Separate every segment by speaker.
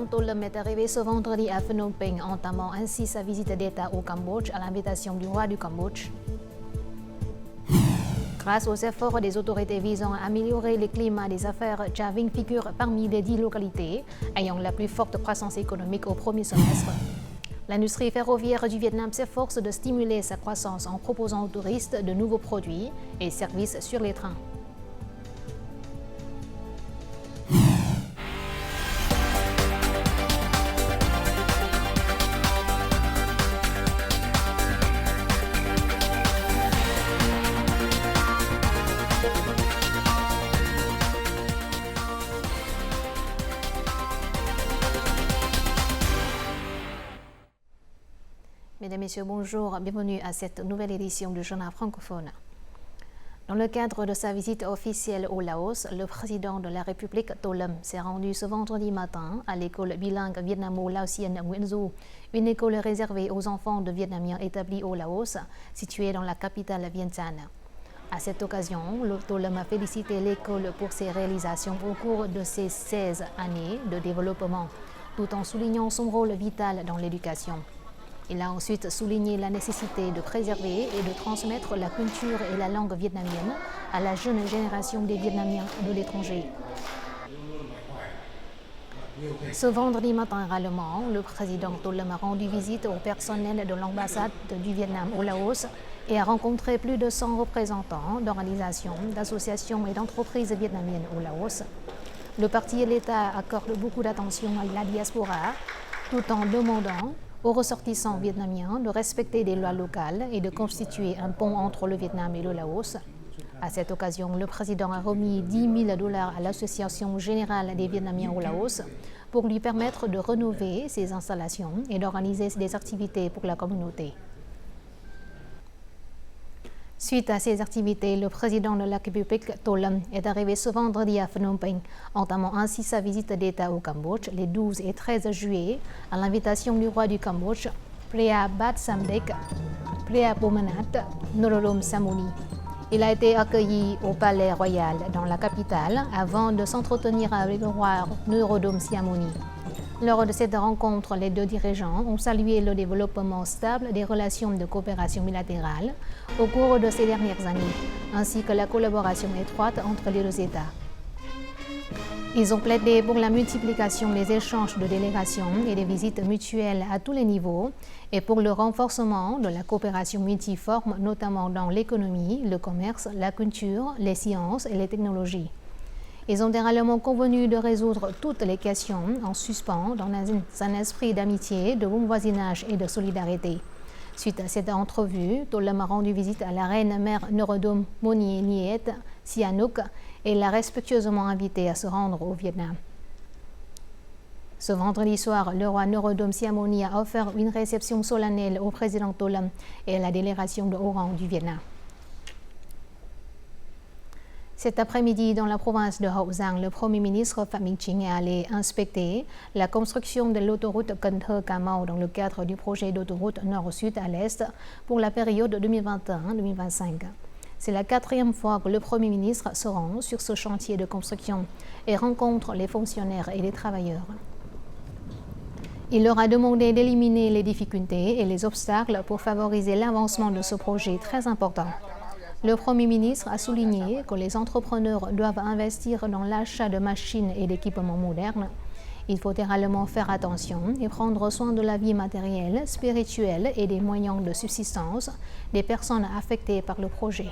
Speaker 1: président Tolem est arrivé ce vendredi à Phnom Penh, entamant ainsi sa visite d'État au Cambodge à l'invitation du roi du Cambodge. Grâce aux efforts des autorités visant à améliorer le climat des affaires, Cha Vinh figure parmi les 10 localités ayant la plus forte croissance économique au premier semestre. L'industrie ferroviaire du Vietnam s'efforce de stimuler sa croissance en proposant aux touristes de nouveaux produits et services sur les trains. Mesdames, Messieurs, bonjour, bienvenue à cette nouvelle édition du Journal francophone. Dans le cadre de sa visite officielle au Laos, le président de la République Tolem s'est rendu ce vendredi matin à l'école bilingue vietnamo-laotienne Nguyen Du, une école réservée aux enfants de Vietnamiens établis au Laos, située dans la capitale Vientiane. À cette occasion, le Tolem a félicité l'école pour ses réalisations au cours de ses 16 années de développement, tout en soulignant son rôle vital dans l'éducation. Il a ensuite souligné la nécessité de préserver et de transmettre la culture et la langue vietnamienne à la jeune génération des Vietnamiens de l'étranger. Ce vendredi matin également, le président Tolem a rendu visite au personnel de l'ambassade du Vietnam au Laos et a rencontré plus de 100 représentants d'organisations, d'associations et d'entreprises vietnamiennes au Laos. Le parti et l'État accordent beaucoup d'attention à la diaspora, tout en demandant aux ressortissants vietnamiens de respecter des lois locales et de constituer un pont entre le Vietnam et le Laos. À cette occasion, le président a remis $10 000 à l'Association générale des Vietnamiens au Laos pour lui permettre de rénover ses installations et d'organiser des activités pour la communauté. Suite à ces activités, le président de la République Tolem est arrivé ce vendredi à Phnom Penh, entamant ainsi sa visite d'État au Cambodge les 12 et 13 juillet à l'invitation du roi du Cambodge, Preah Bat Samdech Preah Pomanat Norodom Sihamoni. Il a été accueilli au palais royal dans la capitale avant de s'entretenir avec le roi Norodom Sihamoni. Lors de cette rencontre, les deux dirigeants ont salué le développement stable des relations de coopération bilatérale au cours de ces dernières années, ainsi que la collaboration étroite entre les deux États. Ils ont plaidé pour la multiplication des échanges de délégations et des visites mutuelles à tous les niveaux et pour le renforcement de la coopération multiforme, notamment dans l'économie, le commerce, la culture, les sciences et les technologies. Ils ont également convenu de résoudre toutes les questions en suspens dans un esprit d'amitié, de bon voisinage et de solidarité. Suite à cette entrevue, Tolem a rendu visite à la reine-mère Norodom Monie Sihanouk et l'a respectueusement invitée à se rendre au Vietnam. Ce vendredi soir, le roi Norodom Sihamoni a offert une réception solennelle au président Tolem et à la délégation de haut rang du Vietnam. Cet après-midi, dans la province de Hậu Giang, le Premier ministre Phạm Minh Chính est allé inspecter la construction de l'autoroute Cần Thơ-Cà Mau dans le cadre du projet d'autoroute nord-sud à l'est pour la période 2021-2025. C'est la 4e fois que le Premier ministre se rend sur ce chantier de construction et rencontre les fonctionnaires et les travailleurs. Il leur a demandé d'éliminer les difficultés et les obstacles pour favoriser l'avancement de ce projet très important. Le Premier ministre a souligné que les entrepreneurs doivent investir dans l'achat de machines et d'équipements modernes. Il faut également faire attention et prendre soin de la vie matérielle, spirituelle et des moyens de subsistance des personnes affectées par le projet.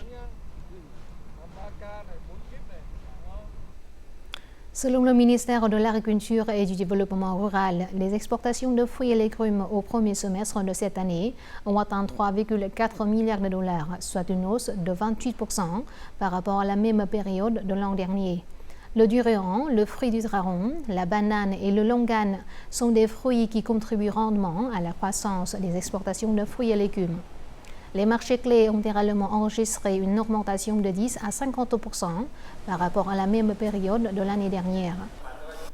Speaker 1: Selon le ministère de l'Agriculture et du Développement rural, les exportations de fruits et légumes au premier semestre de cette année ont atteint $3,4 milliards, soit une hausse de 28% par rapport à la même période de l'an dernier. Le durian, le fruit du dragon, la banane et le longan sont des fruits qui contribuent grandement à la croissance des exportations de fruits et légumes. Les marchés clés ont également enregistré une augmentation de 10 à 50% par rapport à la même période de l'année dernière.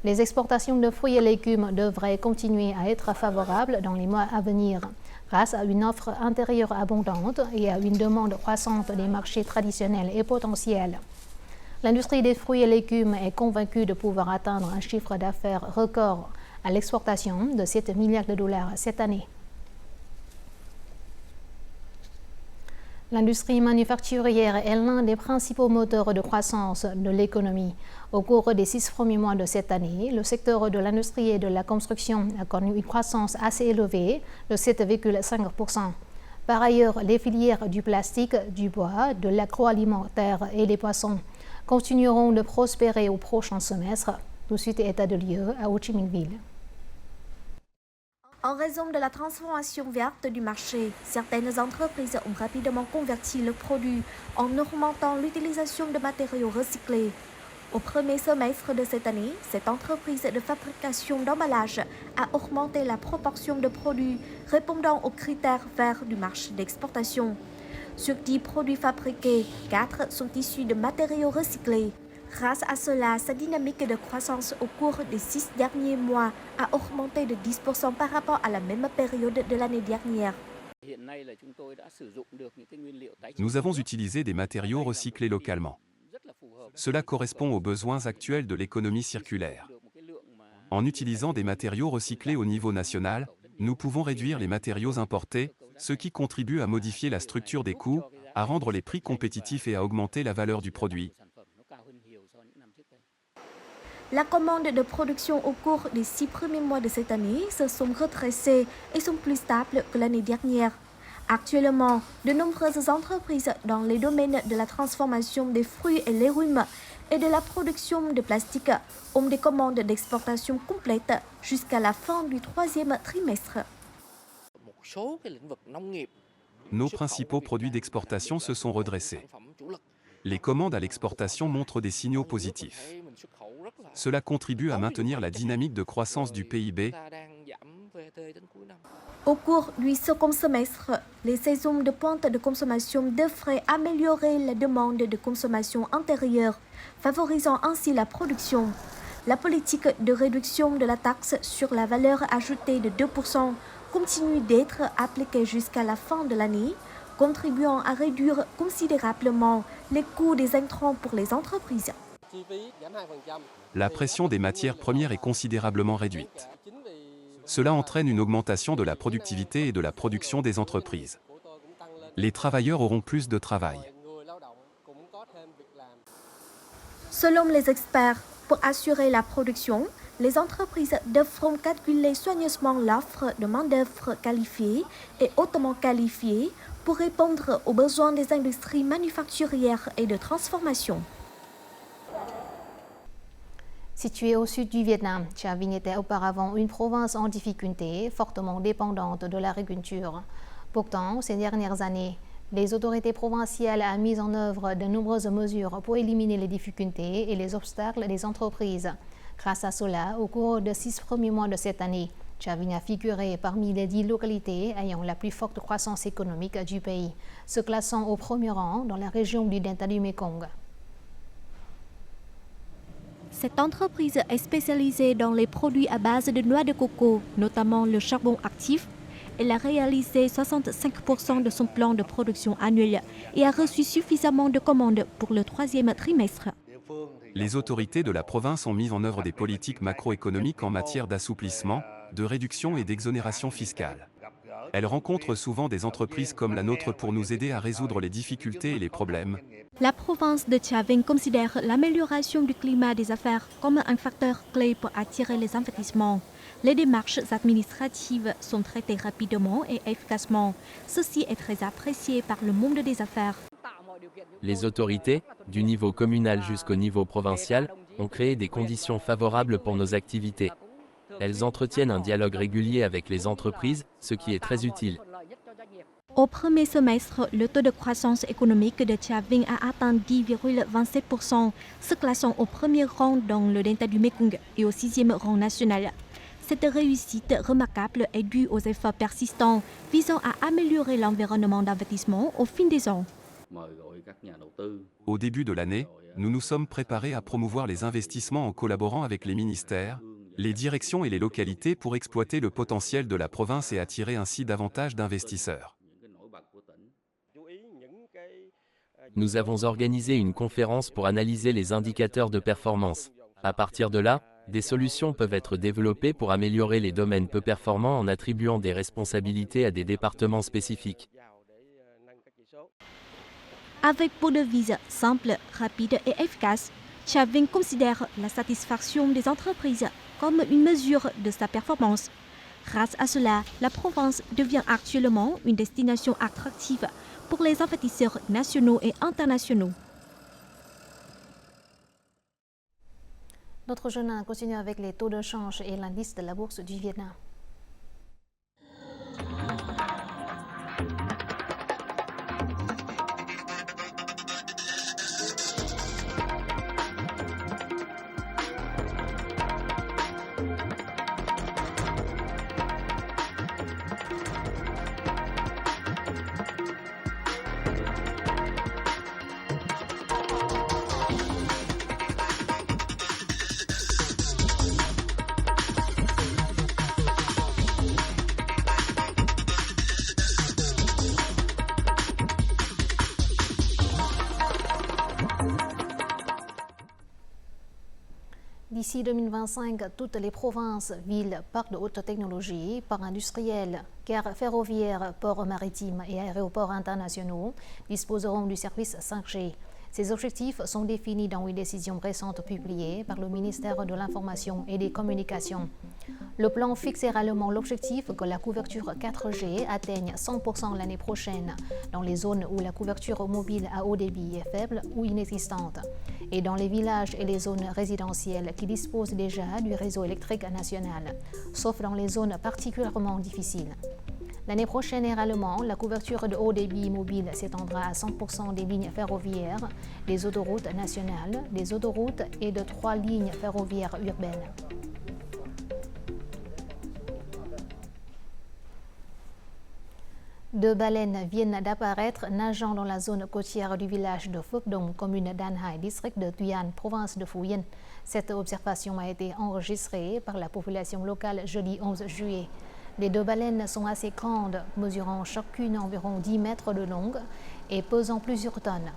Speaker 1: Les exportations de fruits et légumes devraient continuer à être favorables dans les mois à venir, grâce à une offre intérieure abondante et à une demande croissante des marchés traditionnels et potentiels. L'industrie des fruits et légumes est convaincue de pouvoir atteindre un chiffre d'affaires record à l'exportation de 7 milliards de dollars cette année. L'industrie manufacturière est l'un des principaux moteurs de croissance de l'économie. Au cours des 6 premiers mois de cette année, le secteur de l'industrie et de la construction a connu une croissance assez élevée de 7,5%. Par ailleurs, les filières du plastique, du bois, de l'agroalimentaire et des poissons continueront de prospérer au prochain semestre. Tout de suite, état de lieu à Ho Chi Minh Ville.
Speaker 2: En raison de la transformation verte du marché, certaines entreprises ont rapidement converti leurs produits en augmentant l'utilisation de matériaux recyclés. Au premier semestre de cette année, cette entreprise de fabrication d'emballage a augmenté la proportion de produits répondant aux critères verts du marché d'exportation. Sur 10 produits fabriqués, 4 sont issus de matériaux recyclés. Grâce à cela, sa dynamique de croissance au cours des 6 derniers mois a augmenté de 10% par rapport à la même période de l'année dernière.
Speaker 3: Nous avons utilisé des matériaux recyclés localement. Cela correspond aux besoins actuels de l'économie circulaire. En utilisant des matériaux recyclés au niveau national, nous pouvons réduire les matériaux importés, ce qui contribue à modifier la structure des coûts, à rendre les prix compétitifs et à augmenter la valeur du produit.
Speaker 2: La commande de production au cours des 6 premiers mois de cette année se sont redressées et sont plus stables que l'année dernière. Actuellement, de nombreuses entreprises dans les domaines de la transformation des fruits et légumes et de la production de plastique ont des commandes d'exportation complètes jusqu'à la fin du 3e trimestre.
Speaker 3: Nos principaux produits d'exportation se sont redressés. Les commandes à l'exportation montrent des signaux positifs. Cela contribue à maintenir la dynamique de croissance du PIB.
Speaker 2: Au cours du second semestre, les saisons de pointe de consommation devraient améliorer la demande de consommation intérieure, favorisant ainsi la production. La politique de réduction de la taxe sur la valeur ajoutée de 2% continue d'être appliquée jusqu'à la fin de l'année, contribuant à réduire considérablement les coûts des intrants pour les entreprises.
Speaker 3: La pression des matières premières est considérablement réduite. Cela entraîne une augmentation de la productivité et de la production des entreprises. Les travailleurs auront plus de travail.
Speaker 2: Selon les experts, pour assurer la production, les entreprises devront calculer soigneusement l'offre de main-d'œuvre qualifiée et hautement qualifiée pour répondre aux besoins des industries manufacturières et de transformation.
Speaker 1: Située au sud du Vietnam, Cha Vinh était auparavant une province en difficulté, fortement dépendante de l'agriculture. Pourtant, ces dernières années, les autorités provinciales ont mis en œuvre de nombreuses mesures pour éliminer les difficultés et les obstacles des entreprises. Grâce à cela, au cours des 6 premiers mois de cette année, Cha Vinh a figuré parmi les 10 localités ayant la plus forte croissance économique du pays, se classant au premier rang dans la région du delta du Mekong.
Speaker 2: Cette entreprise est spécialisée dans les produits à base de noix de coco, notamment le charbon actif. Elle a réalisé 65% de son plan de production annuel et a reçu suffisamment de commandes pour le 3e trimestre.
Speaker 3: Les autorités de la province ont mis en œuvre des politiques macroéconomiques en matière d'assouplissement, de réduction et d'exonération fiscale. Elles rencontrent souvent des entreprises comme la nôtre pour nous aider à résoudre les difficultés et les problèmes.
Speaker 2: La province de Cha Vinh considère l'amélioration du climat des affaires comme un facteur clé pour attirer les investissements. Les démarches administratives sont traitées rapidement et efficacement. Ceci est très apprécié par le monde des affaires.
Speaker 4: Les autorités, du niveau communal jusqu'au niveau provincial, ont créé des conditions favorables pour nos activités. Elles entretiennent un dialogue régulier avec les entreprises, ce qui est très utile.
Speaker 2: Au premier semestre, le taux de croissance économique de Cha Vinh a atteint 10,27%, se classant au premier rang dans le delta du Mekong et au 6e rang national. Cette réussite remarquable est due aux efforts persistants visant à améliorer l'environnement d'investissement au fil des ans.
Speaker 3: Au début de l'année, nous nous sommes préparés à promouvoir les investissements en collaborant avec les ministères, les directions et les localités pour exploiter le potentiel de la province et attirer ainsi davantage d'investisseurs.
Speaker 4: Nous avons organisé une conférence pour analyser les indicateurs de performance. À partir de là, Des solutions peuvent être développées pour améliorer les domaines peu performants en attribuant des responsabilités à des départements spécifiques.
Speaker 2: Avec vos devises simples, rapides et efficaces, Chavin considère la satisfaction des entreprises comme une mesure de sa performance. Grâce à cela, la province devient actuellement une destination attractive pour les investisseurs nationaux et internationaux.
Speaker 1: Notre journal continue avec les taux de change et l'indice de la bourse du Vietnam. D'ici 2025, toutes les provinces, villes, parcs de haute technologie, parcs industriels, gares ferroviaires, ports maritimes et aéroports internationaux disposeront du service 5G. Ces objectifs sont définis dans une décision récente publiée par le ministère de l'Information et des Communications. Le plan fixe également l'objectif que la couverture 4G atteigne 100% l'année prochaine dans les zones où la couverture mobile à haut débit est faible ou inexistante et dans les villages et les zones résidentielles qui disposent déjà du réseau électrique national, sauf dans les zones particulièrement difficiles. L'année prochaine également, la couverture de haut débit mobile s'étendra à 100% des lignes ferroviaires, des autoroutes nationales, des autoroutes et de 3 lignes ferroviaires urbaines. Deux baleines viennent d'apparaître nageant dans la zone côtière du village de Phuoc Dong, commune d'An Hai, district de Tuy An, province de Phú Yên. Cette observation a été enregistrée par la population locale jeudi 11 juillet. Les deux baleines sont assez grandes, mesurant chacune environ 10 mètres de longue et pesant plusieurs tonnes.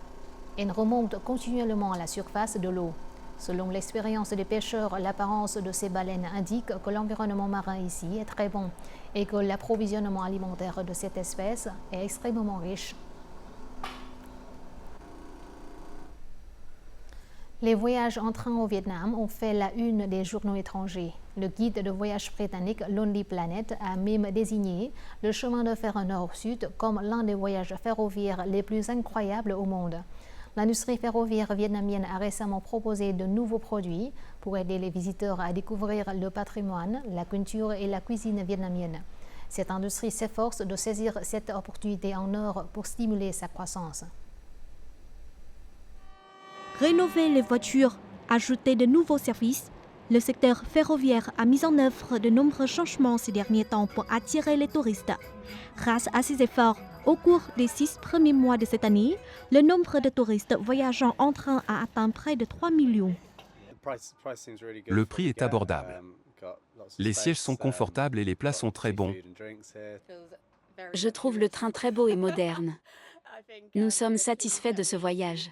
Speaker 1: Elles remontent continuellement à la surface de l'eau. Selon l'expérience des pêcheurs, l'apparence de ces baleines indique que l'environnement marin ici est très bon et que l'approvisionnement alimentaire de cette espèce est extrêmement riche. Les voyages en train au Vietnam ont fait la une des journaux étrangers. Le guide de voyage britannique Lonely Planet a même désigné le chemin de fer nord-sud comme l'un des voyages ferroviaires les plus incroyables au monde. L'industrie ferroviaire vietnamienne a récemment proposé de nouveaux produits pour aider les visiteurs à découvrir le patrimoine, la culture et la cuisine vietnamienne. Cette industrie s'efforce de saisir cette opportunité en or pour stimuler sa croissance.
Speaker 2: Rénover les voitures, ajouter de nouveaux services, le secteur ferroviaire a mis en œuvre de nombreux changements ces derniers temps pour attirer les touristes. Grâce à ces efforts, au cours des 6 premiers mois de cette année, le nombre de touristes voyageant en train a atteint près de 3 millions.
Speaker 3: Le prix est abordable. Les sièges sont confortables et les plats sont très bons.
Speaker 5: Je trouve le train très beau et moderne. Nous sommes satisfaits de ce voyage.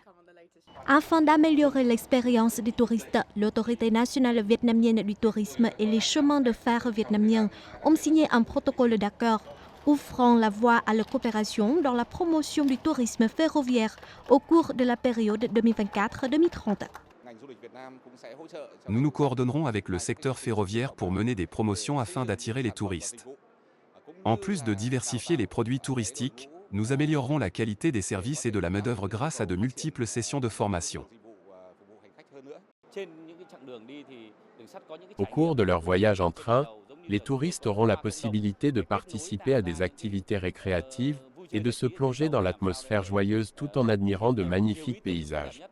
Speaker 2: Afin d'améliorer l'expérience des touristes, l'autorité nationale vietnamienne du tourisme et les chemins de fer vietnamiens ont signé un protocole d'accord ouvrant la voie à la coopération dans la promotion du tourisme ferroviaire au cours de la période 2024-2030.
Speaker 3: Nous nous coordonnerons avec le secteur ferroviaire pour mener des promotions afin d'attirer les touristes. En plus de diversifier les produits touristiques, nous améliorerons la qualité des services et de la main-d'œuvre grâce à de multiples sessions de formation.
Speaker 4: Au cours de leur voyage en train, les touristes auront la possibilité de participer à des activités récréatives et de se plonger dans l'atmosphère joyeuse tout en admirant de magnifiques paysages.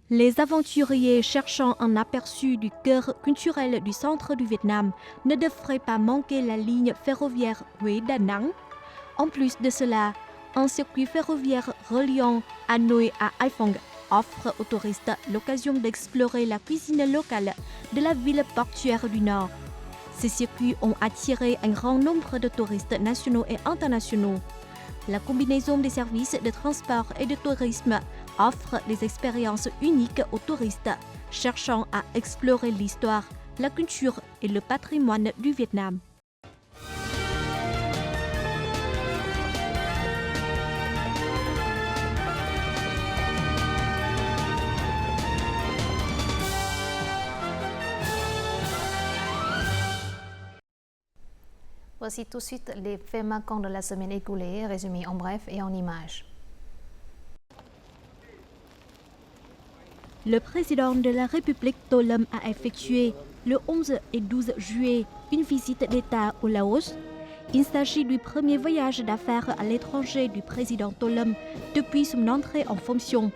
Speaker 2: Les aventuriers cherchant un aperçu du cœur culturel du centre du Vietnam ne devraient pas manquer la ligne ferroviaire Huế-Đà Nẵng. En plus de cela, un circuit ferroviaire reliant Hanoï à Hải Phòng offre aux touristes l'occasion d'explorer la cuisine locale de la ville portuaire du Nord. Ces circuits ont attiré un grand nombre de touristes nationaux et internationaux. La combinaison des services de transport et de tourisme offre des expériences uniques aux touristes, cherchant à explorer l'histoire, la culture et le patrimoine du Vietnam.
Speaker 1: Voici tout de suite les faits marquants de la semaine écoulée, résumés en bref et en images.
Speaker 2: Le président de la République To Lâm a effectué le 11 et 12 juillet une visite d'État au Laos. Il s'agit du premier voyage d'affaires à l'étranger du président To Lâm depuis son entrée en fonction.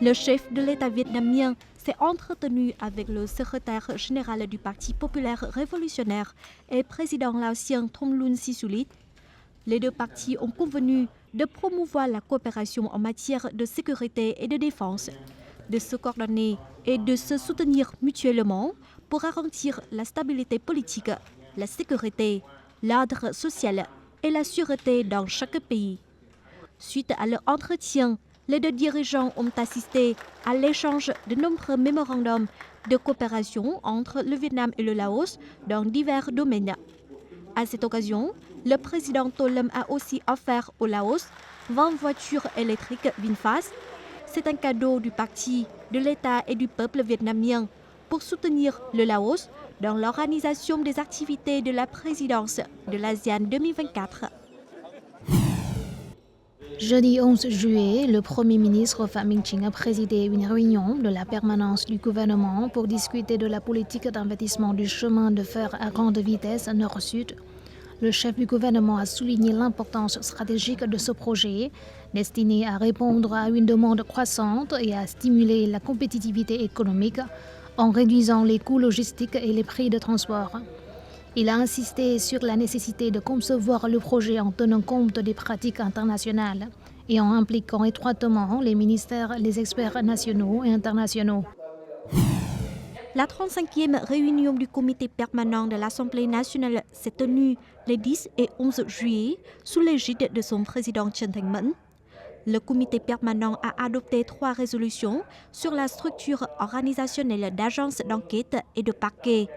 Speaker 2: Le chef de l'État vietnamien s'est entretenu avec le secrétaire général du Parti populaire révolutionnaire et président laotien Thongloun Sisoulith. Les deux partis ont convenu de promouvoir la coopération en matière de sécurité et de défense, de se coordonner et de se soutenir mutuellement pour garantir la stabilité politique, la sécurité, l'ordre social et la sûreté dans chaque pays. Suite à leur entretien, les deux dirigeants ont assisté à l'échange de nombreux mémorandums de coopération entre le Vietnam et le Laos dans divers domaines. À cette occasion, le président To Lâm a aussi offert au Laos 20 voitures électriques VinFast. C'est un cadeau du parti, de l'État et du peuple vietnamien pour soutenir le Laos dans l'organisation des activités de la présidence de l'ASEAN 2024.
Speaker 1: Jeudi 11 juillet, le Premier ministre Phạm Minh Chính a présidé une réunion de la permanence du gouvernement pour discuter de la politique d'investissement du chemin de fer à grande vitesse nord-sud. Le chef du gouvernement a souligné l'importance stratégique de ce projet, destiné à répondre à une demande croissante et à stimuler la compétitivité économique en réduisant les coûts logistiques et les prix de transport. Il a insisté sur la nécessité de concevoir le projet en tenant compte des pratiques internationales et en impliquant étroitement les ministères, les experts nationaux et internationaux.
Speaker 2: La 35e réunion du comité permanent de l'Assemblée nationale s'est tenue les 10 et 11 juillet sous l'égide de son président Trần Thanh Mẫn. Le comité permanent a adopté 3 résolutions sur la structure organisationnelle d'agences d'enquête et de parquet,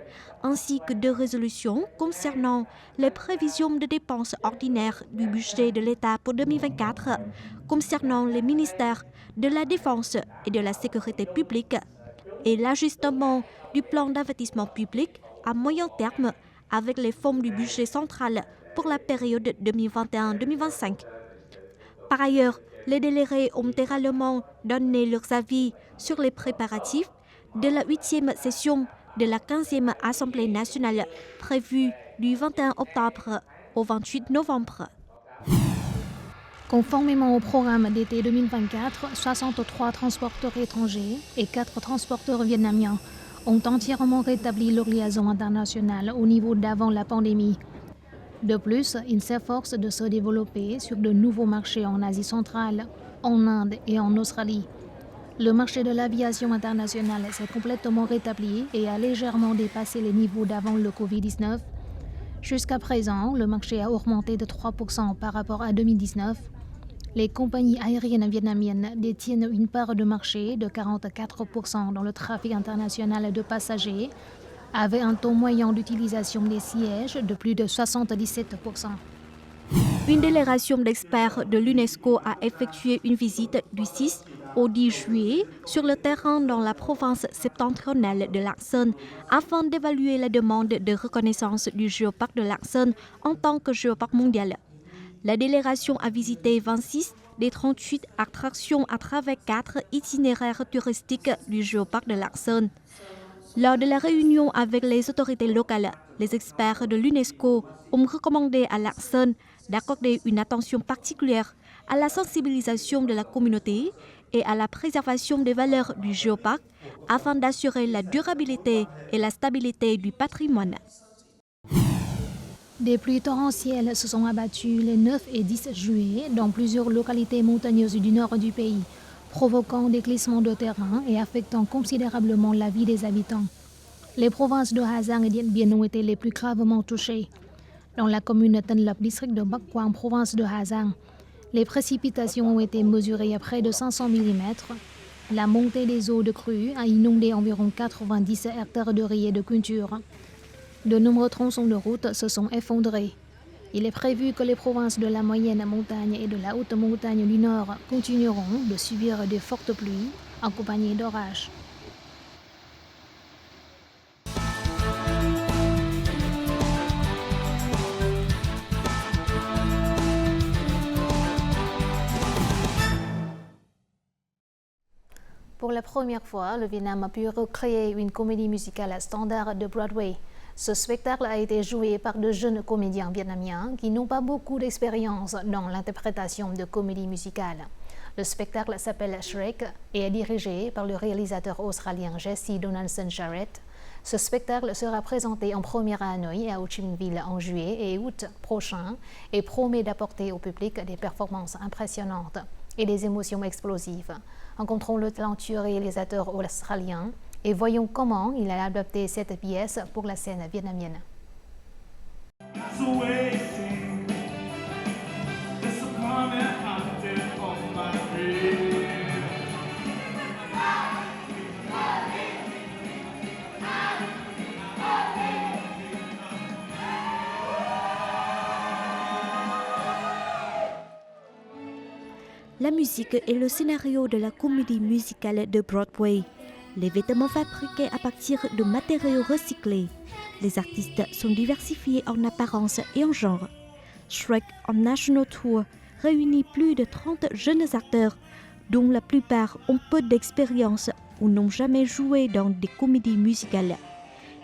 Speaker 2: ainsi que 2 résolutions concernant les prévisions de dépenses ordinaires du budget de l'État pour 2024, concernant les ministères de la Défense et de la Sécurité publique, et l'ajustement du plan d'investissement public à moyen terme avec les fonds du budget central pour la période 2021-2025. Par ailleurs, les délégués ont également donné leurs avis sur les préparatifs de la 8e session de la 15e Assemblée nationale prévue du 21 octobre au 28 novembre.
Speaker 1: Conformément au programme d'été 2024, 63 transporteurs étrangers et 4 transporteurs vietnamiens ont entièrement rétabli leur liaison internationale au niveau d'avant la pandémie. De plus, ils s'efforcent de se développer sur de nouveaux marchés en Asie centrale, en Inde et en Australie. Le marché de l'aviation internationale s'est complètement rétabli et a légèrement dépassé les niveaux d'avant le Covid-19. Jusqu'à présent, le marché a augmenté de 3% par rapport à 2019. Les compagnies aériennes vietnamiennes détiennent une part de marché de 44% dans le trafic international de passagers, avec un taux moyen d'utilisation des sièges de plus de 77%.
Speaker 2: Une délégation d'experts de l'UNESCO a effectué une visite du 6 au 10 juillet sur le terrain dans la province septentrionale de Lạng Sơn afin d'évaluer la demande de reconnaissance du géoparc de Lạng Sơn en tant que géoparc mondial. La délégation a visité 26 des 38 attractions à travers 4 itinéraires touristiques du géoparc de Lạng Sơn. Lors de la réunion avec les autorités locales, les experts de l'UNESCO ont recommandé à Lạng Sơn d'accorder une attention particulière à la sensibilisation de la communauté et à la préservation des valeurs du géoparc afin d'assurer la durabilité et la stabilité du patrimoine.
Speaker 1: Des pluies torrentielles se sont abattues les 9 et 10 juillet dans plusieurs localités montagneuses du nord du pays, provoquant des glissements de terrain et affectant considérablement la vie des habitants. Les provinces de Hà Giang et Điện Biên ont été les plus gravement touchées. Dans la commune Tân Lập, district de Bắc Quang, province de Hà Giang, les précipitations ont été mesurées à près de 500 mm. La montée des eaux de crue a inondé environ 90 hectares de riz et de culture. De nombreux tronçons de route se sont effondrés. Il est prévu que les provinces de la moyenne montagne et de la haute montagne du nord continueront de subir de fortes pluies accompagnées d'orages. Pour la première fois, le Vietnam a pu recréer une comédie musicale standard de Broadway. Ce spectacle a été joué par de jeunes comédiens vietnamiens qui n'ont pas beaucoup d'expérience dans l'interprétation de comédie musicale. Le spectacle s'appelle Shrek et est dirigé par le réalisateur australien Jesse Donaldson Jarrett. Ce spectacle sera présenté en première à Hanoï et à Ho Chi Minh Ville en juillet et août prochain et promet d'apporter au public des performances impressionnantes et des émotions explosives. Rencontrons le talentueux réalisateur australien et voyons comment il a adapté cette pièce pour la scène vietnamienne.
Speaker 2: La musique est le scénario de la comédie musicale de Broadway. Les vêtements fabriqués à partir de matériaux recyclés. Les artistes sont diversifiés en apparence et en genre. Shrek en National Tour réunit plus de 30 jeunes acteurs, dont la plupart ont peu d'expérience ou n'ont jamais joué dans des comédies musicales.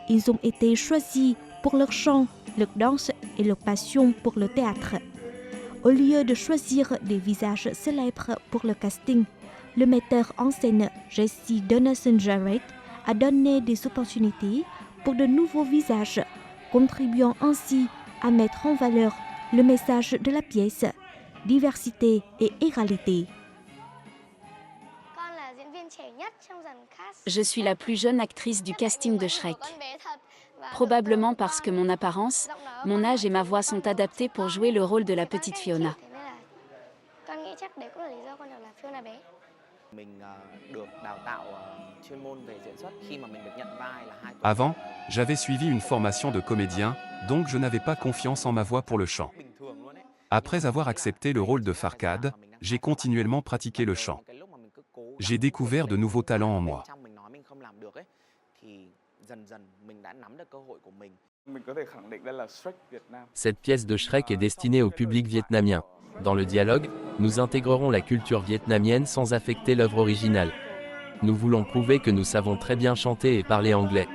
Speaker 2: Ils ont été choisis pour leur chant, leur danse et leur passion pour le théâtre. Au lieu de choisir des visages célèbres pour le casting, le metteur en scène Jesse Donaldson Jarrett a donné des opportunités pour de nouveaux visages, contribuant ainsi à mettre en valeur le message de la pièce, diversité et égalité.
Speaker 5: Je suis la plus jeune actrice du casting de Shrek. Probablement parce que mon apparence, mon âge et ma voix sont adaptés pour jouer le rôle de la petite Fiona.
Speaker 3: Avant, j'avais suivi une formation de comédien, donc je n'avais pas confiance en ma voix pour le chant. Après avoir accepté le rôle de Farkad, j'ai continuellement pratiqué le chant. J'ai découvert de nouveaux talents en moi.
Speaker 4: Cette pièce de Shrek est destinée au public vietnamien. Dans le dialogue, nous intégrerons la culture vietnamienne sans affecter l'œuvre originale. Nous voulons prouver que nous savons très bien chanter et parler anglais.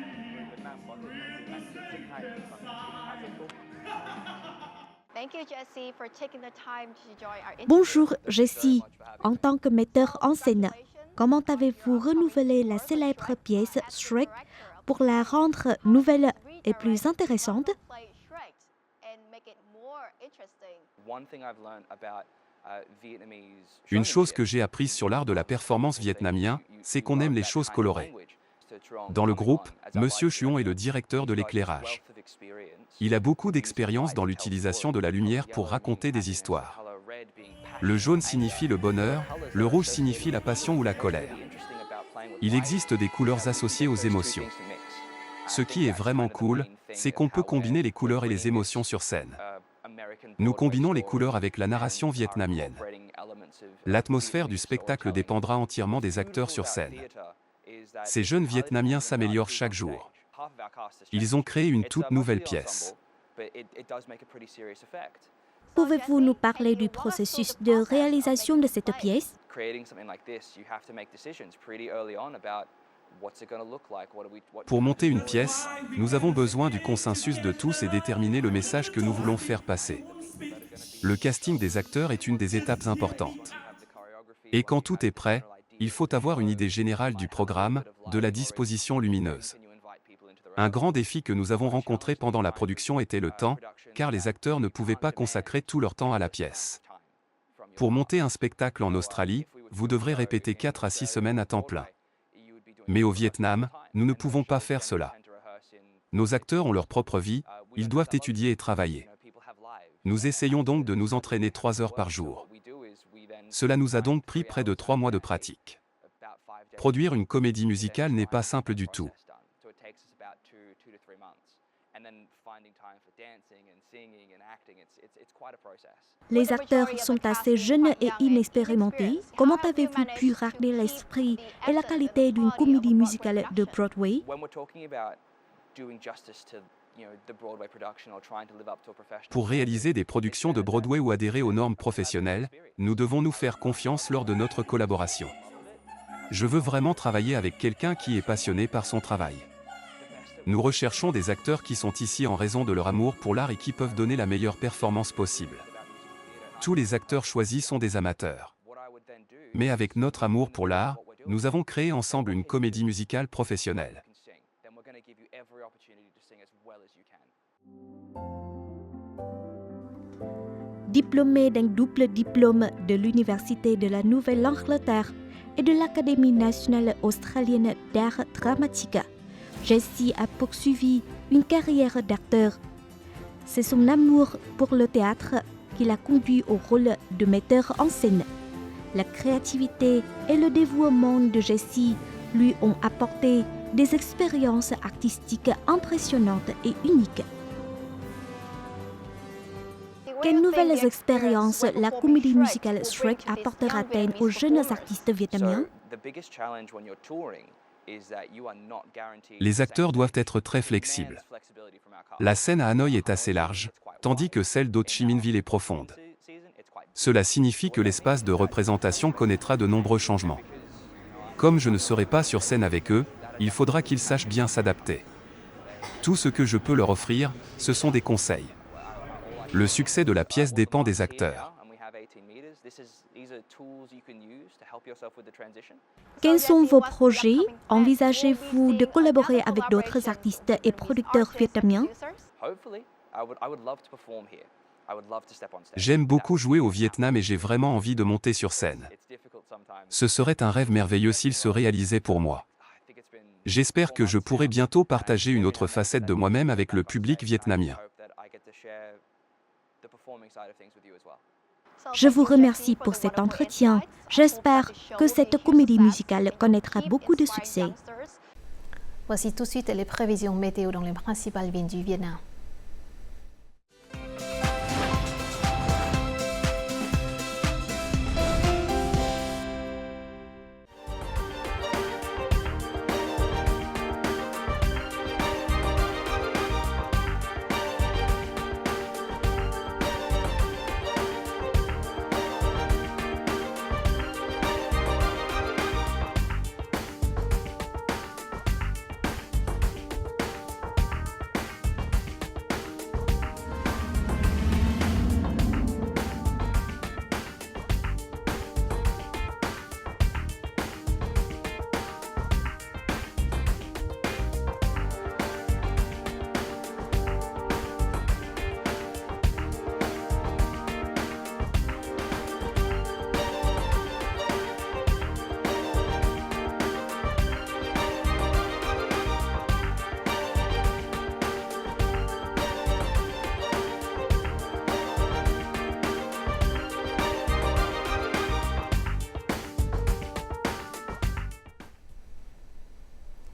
Speaker 2: Bonjour Jessie, en tant que metteur en scène, comment avez-vous renouvelé la célèbre pièce Shrek pour la rendre nouvelle et plus intéressante?
Speaker 3: Une chose que j'ai apprise sur l'art de la performance vietnamien, c'est qu'on aime les choses colorées. Dans le groupe, Monsieur Chuon est le directeur de l'éclairage. Il a beaucoup d'expérience dans l'utilisation de la lumière pour raconter des histoires. Le jaune signifie le bonheur, le rouge signifie la passion ou la colère. Il existe des couleurs associées aux émotions. Ce qui est vraiment cool, c'est qu'on peut combiner les couleurs et les émotions sur scène. Nous combinons les couleurs avec la narration vietnamienne. L'atmosphère du spectacle dépendra entièrement des acteurs sur scène. Ces jeunes Vietnamiens s'améliorent chaque jour. Ils ont créé une toute nouvelle pièce.
Speaker 2: Pouvez-vous nous parler du processus de réalisation de cette pièce?
Speaker 3: Pour monter une pièce, nous avons besoin du consensus de tous et déterminer le message que nous voulons faire passer. Le casting des acteurs est une des étapes importantes. Et quand tout est prêt, il faut avoir une idée générale du programme, de la disposition lumineuse. Un grand défi que nous avons rencontré pendant la production était le temps, car les acteurs ne pouvaient pas consacrer tout leur temps à la pièce. Pour monter un spectacle en Australie, vous devrez répéter 4 à 6 semaines à temps plein. Mais au Vietnam, nous ne pouvons pas faire cela. Nos acteurs ont leur propre vie, ils doivent étudier et travailler. Nous essayons donc de nous entraîner 3 heures par jour. Cela nous a donc pris près de 3 mois de pratique. Produire une comédie musicale n'est pas simple du tout.
Speaker 2: Les acteurs sont assez jeunes et inexpérimentés. Comment avez-vous pu garder l'esprit et la qualité d'une comédie musicale de Broadway?
Speaker 3: Pour réaliser des productions de Broadway ou adhérer aux normes professionnelles, nous devons nous faire confiance lors de notre collaboration. Je veux vraiment travailler avec quelqu'un qui est passionné par son travail. Nous recherchons des acteurs qui sont ici en raison de leur amour pour l'art et qui peuvent donner la meilleure performance possible. Tous les acteurs choisis sont des amateurs. Mais avec notre amour pour l'art, nous avons créé ensemble une comédie musicale professionnelle.
Speaker 2: Diplômée d'un double diplôme de l'Université de la Nouvelle-Angleterre et de l'Académie nationale australienne d'art dramatique, Jessie a poursuivi une carrière d'acteur. C'est son amour pour le théâtre qui l'a conduit au rôle de metteur en scène. La créativité et le dévouement de Jessie lui ont apporté des expériences artistiques impressionnantes et uniques. Quelles nouvelles expériences la comédie musicale Shrek apportera-t-elle aux jeunes artistes vietnamiens?
Speaker 3: Les acteurs doivent être très flexibles. La scène à Hanoï est assez large, tandis que celle d'Ho Chi Minh Ville est profonde. Cela signifie que l'espace de représentation connaîtra de nombreux changements. Comme je ne serai pas sur scène avec eux, il faudra qu'ils sachent bien s'adapter. Tout ce que je peux leur offrir, ce sont des conseils. Le succès de la pièce dépend des acteurs.
Speaker 2: Quels sont vos projets? Envisagez-vous de collaborer avec d'autres artistes et producteurs vietnamiens?
Speaker 3: J'aime beaucoup jouer au Vietnam et j'ai vraiment envie de monter sur scène. Ce serait un rêve merveilleux s'il se réalisait pour moi. J'espère que je pourrai bientôt partager une autre facette de moi-même avec le public vietnamien.
Speaker 2: Je vous remercie pour cet entretien. J'espère que cette comédie musicale connaîtra beaucoup de succès.
Speaker 1: Voici tout de suite les prévisions météo dans les principales villes du Vietnam.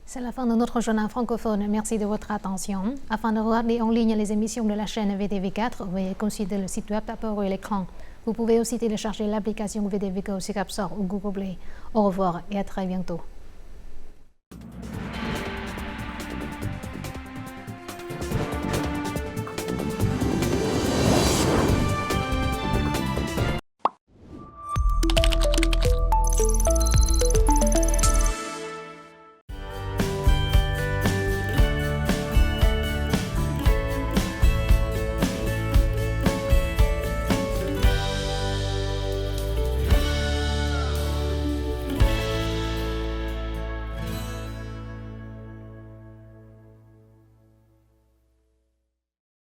Speaker 1: C'est la fin de notre journal francophone. Merci de votre attention. Afin de regarder en ligne les émissions de la chaîne VTV4, veuillez consulter le site web apparu à l'écran. Vous pouvez aussi télécharger l'application VTV Go sur App Store ou Google Play. Au revoir et à très bientôt.